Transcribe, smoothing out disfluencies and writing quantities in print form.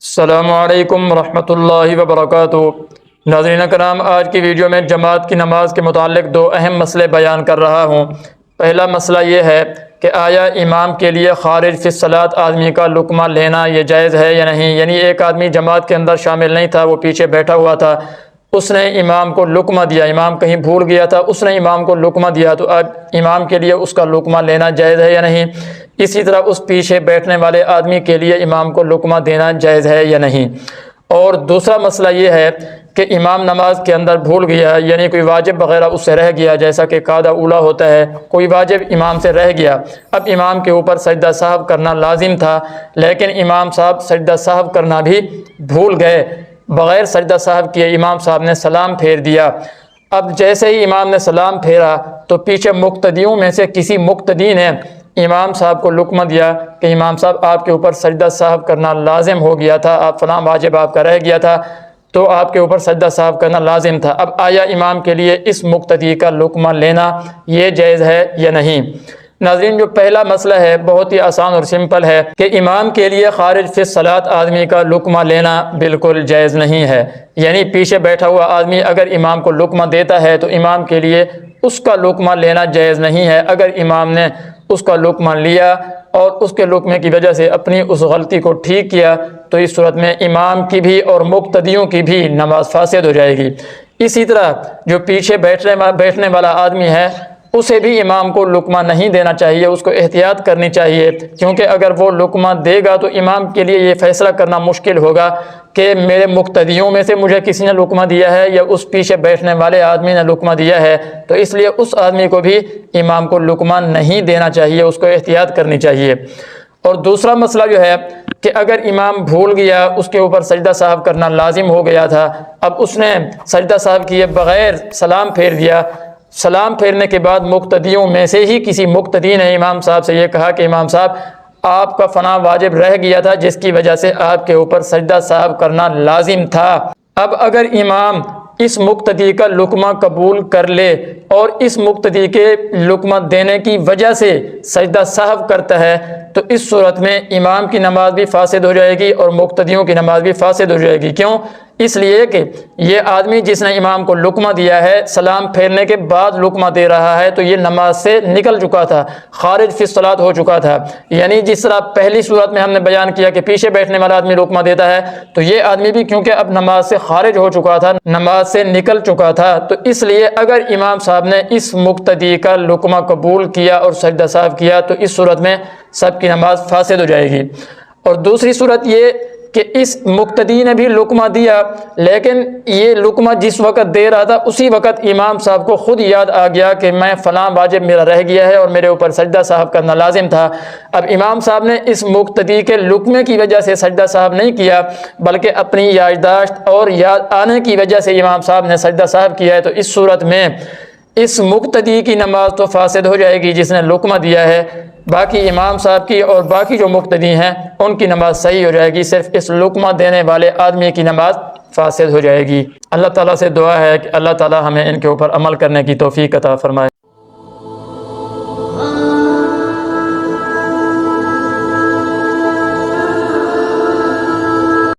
السلام علیکم ورحمۃ اللہ وبرکاتہ۔ ناظرین کرام، آج کی ویڈیو میں جماعت کی نماز کے متعلق دو اہم مسئلے بیان کر رہا ہوں۔ پہلا مسئلہ یہ ہے کہ آیا امام کے لیے خارج فی الصلاۃ آدمی کا لقمہ لینا یہ جائز ہے یا نہیں؟ یعنی ایک آدمی جماعت کے اندر شامل نہیں تھا، وہ پیچھے بیٹھا ہوا تھا، اس نے امام کو لقمہ دیا، امام کہیں بھول گیا تھا، اس نے امام کو لقمہ دیا، تو اب امام کے لیے اس کا لقمہ لینا جائز ہے یا نہیں؟ اسی طرح اس پیچھے بیٹھنے والے آدمی کے لیے امام کو لقمہ دینا جائز ہے یا نہیں؟ اور دوسرا مسئلہ یہ ہے کہ امام نماز کے اندر بھول گیا، یعنی کوئی واجب وغیرہ اس سے رہ گیا، جیسا کہ قاعدہ اولیٰ ہوتا ہے، کوئی واجب امام سے رہ گیا، اب امام کے اوپر سجدہ سہو کرنا لازم تھا، لیکن امام صاحب سجدہ سہو کرنا بھی بھول گئے، بغیر سجدہ سہو کیے امام صاحب نے سلام پھیر دیا۔ اب جیسے ہی امام نے سلام پھیرا تو پیچھے مقتدیوں میں سے کسی مقتدی نے امام صاحب کو لقمہ دیا کہ امام صاحب آپ کے اوپر سجدہ سہو کرنا لازم ہو گیا تھا، آپ فلاں واجب آپ کا رہ گیا تھا تو آپ کے اوپر سجدہ سہو کرنا لازم تھا۔ اب آیا امام کے لیے اس مقتدی کا لقمہ لینا یہ جائز ہے یا نہیں؟ ناظرین، جو پہلا مسئلہ ہے بہت ہی آسان اور سمپل ہے کہ امام کے لیے خارج فی الصلاۃ آدمی کا لقمہ لینا بالکل جائز نہیں ہے۔ یعنی پیچھے بیٹھا ہوا آدمی اگر امام کو لقمہ دیتا ہے تو امام کے لیے اس کا لقمہ لینا جائز نہیں ہے۔ اگر امام نے اس کا لقمہ لیا اور اس کے لقمے کی وجہ سے اپنی اس غلطی کو ٹھیک کیا تو اس صورت میں امام کی بھی اور مقتدیوں کی بھی نماز فاسد ہو جائے گی۔ اسی طرح جو پیچھے بیٹھنے والا آدمی ہے اسے بھی امام کو لقمہ نہیں دینا چاہیے، اس کو احتیاط کرنی چاہیے، کیونکہ اگر وہ لقمہ دے گا تو امام کے لیے یہ فیصلہ کرنا مشکل ہوگا کہ میرے مقتدیوں میں سے مجھے کسی نے لقمہ دیا ہے یا اس پیچھے بیٹھنے والے آدمی نے لقمہ دیا ہے، تو اس لیے اس آدمی کو بھی امام کو لقمہ نہیں دینا چاہیے، اس کو احتیاط کرنی چاہیے۔ اور دوسرا مسئلہ جو ہے کہ اگر امام بھول گیا، اس کے اوپر سجدہ سہو کرنا لازم ہو گیا تھا، اب اس نے سجدہ سہو کیے بغیر سلام پھیر دیا، سلام پھیرنے کے بعد مقتدیوں میں سے ہی کسی مقتدی نے امام صاحب سے یہ کہا کہ امام صاحب آپ کا فلاں واجب رہ گیا تھا جس کی وجہ سے آپ کے اوپر سجدہ سہو کرنا لازم تھا۔ اب اگر امام اس مقتدی کا لقمہ قبول کر لے اور اس مقتدی کے لقمہ دینے کی وجہ سے سجدہ سہو کرتا ہے تو اس صورت میں امام کی نماز بھی فاسد ہو جائے گی اور مقتدیوں کی نماز بھی فاسد ہو جائے گی۔ کیوں؟ اس لیے کہ یہ آدمی جس نے امام کو لقمہ دیا ہے سلام پھیرنے کے بعد لقمہ دے رہا ہے تو یہ نماز سے نکل چکا تھا، خارج فی الصلاۃ ہو چکا تھا۔ یعنی جس طرح پہلی صورت میں ہم نے بیان کیا کہ پیچھے بیٹھنے والا آدمی لقمہ دیتا ہے تو یہ آدمی بھی کیونکہ اب نماز سے خارج ہو چکا تھا، نماز سے نکل چکا تھا، تو اس لیے اگر امام صاحب نے اس مقتدی کا لقمہ قبول کیا اور سجدہ سہو کیا تو اس صورت میں سب کی نماز فاسد ہو جائے گی۔ اور دوسری صورت یہ کہ اس مقتدی نے بھی لقمہ دیا، لیکن یہ لقمہ جس وقت دے رہا تھا اسی وقت امام صاحب کو خود یاد آ گیا کہ میں فلاں واجب میرا رہ گیا ہے اور میرے اوپر سجدہ سہو کرنا لازم تھا۔ اب امام صاحب نے اس مقتدی کے لقمے کی وجہ سے سجدہ سہو نہیں کیا بلکہ اپنی یادداشت اور یاد آنے کی وجہ سے امام صاحب نے سجدہ سہو کیا ہے، تو اس صورت میں اس مقتدی کی نماز تو فاسد ہو جائے گی جس نے لقمہ دیا ہے، باقی امام صاحب کی اور باقی جو مقتدی ہیں ان کی نماز صحیح ہو جائے گی، صرف اس لقمہ دینے والے آدمی کی نماز فاسد ہو جائے گی۔ اللہ تعالیٰ سے دعا ہے کہ اللہ تعالیٰ ہمیں ان کے اوپر عمل کرنے کی توفیق عطا فرمائے۔